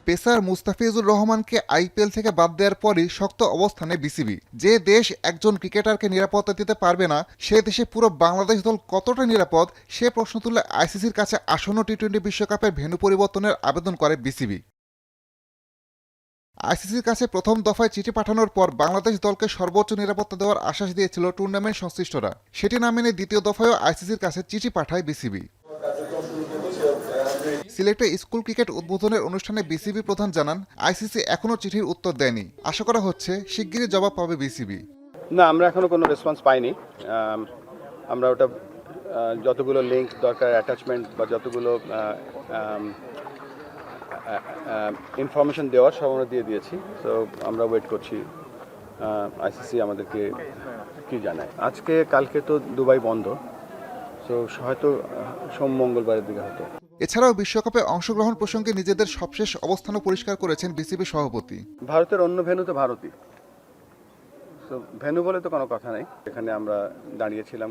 Pacer Mustafizur রহমানকে IPL থেকে বাদ দেওয়ার পরই শক্ত অবস্থানে বিসিবি। যে দেশ একজন ক্রিকেটারকে নিরাপত্তা দিতে পারবে না, সে দেশে পুরো বাংলাদেশ দল কতটা নিরাপদ, সে প্রশ্ন তুলে আইসিসির কাছে আসন্ন টি-20 বিশ্বকাপের ভেন্যু পরিবর্তনের আবেদন করে বিসিবি। আইসিসির কাছে প্রথম দফায় চিঠি পাঠানোর পর বাংলাদেশ দলকে সর্বোচ্চ নিরাপত্তা দেওয়ার আশ্বাস দিয়েছিল টুর্নামেন্ট সংশ্লিষ্টরা। সেটি না মেনে দ্বিতীয় দফায়ও আইসিসির কাছে চিঠি পাঠায় বিসিবি। সিলেটে স্কুল ক্রিকেট উদ্বোধনের অনুষ্ঠানে বিসিবি প্রধান জানান, আইসিসি এখনও চিঠির উত্তর দেয়নি। আশা করা হচ্ছে শিগগিরই জবাব পাবে বিসিবি। না, আমরা এখনো কোনো রেসপন্স পাইনি। আমরা ওটা যতগুলো লিঙ্ক দরকার, অ্যাটাচমেন্ট বা যতগুলো ইনফরমেশন দেওয়ার সব আমরা দিয়ে দিয়েছি। তো আমরা ওয়েট করছি আইসিসি আমাদেরকে কি জানায়। আজকে কালকে তো দুবাই বন্ধ, তো হয়তো সোম মঙ্গলবারের দিকে হয়তো। এছাড়াও বিশ্বকাপে অংশগ্রহণ প্রসঙ্গে নিজেদের সবশেষ অবস্থানও পরিষ্কার করেছেন বিসিবি সভাপতি। ভারতের অন্য ভেন্যু তো ভারতই, তো ভেন্যু বলে তো কোনো কথা নেই। এখানে আমরা দাঁড়িয়েছিলাম,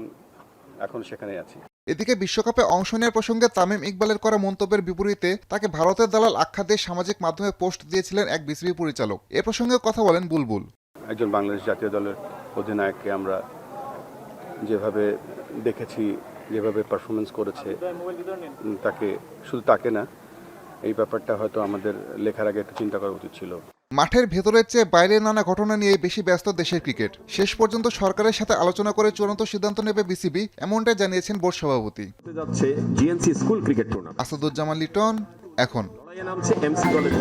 এখন সেখানেই আছি। এদিকে বিশ্বকাপে অংশ নেওয়ার প্রসঙ্গে তামিম ইকবালের করা মন্তব্যের বিপরীতে তাকে ভারতের দালাল আখ্যা দিয়ে সামাজিক মাধ্যমে পোস্ট দিয়েছিলেন এক বিসিবি পরিচালক। এ প্রসঙ্গে কথা বলেন বুলবুল। একজন বাংলাদেশ জাতীয় দলের অধিনায়ককে আমরা যেভাবে দেখেছি, যেভাবে পারফরমেন্স করেছে, তাকে শুধু তাকে না, এই ব্যাপারটা হয়তো আমাদের লেখার আগে একটু চিন্তা করা উচিত ছিল। মাঠের ভেতরের চেয়ে বাইরের নানা ঘটনা নিয়ে বেশি ব্যস্ত দেশের ক্রিকেট। শেষ পর্যন্ত সরকারের সাথে আলোচনা করে চূড়ান্ত সিদ্ধান্ত নেবে বিসিবি, এমনটাই জানিয়েছেন বোর্ড সভাপতি। School cricket tournament Asaduzzaman Liton, এখন। নামছে এমসি কলেজ।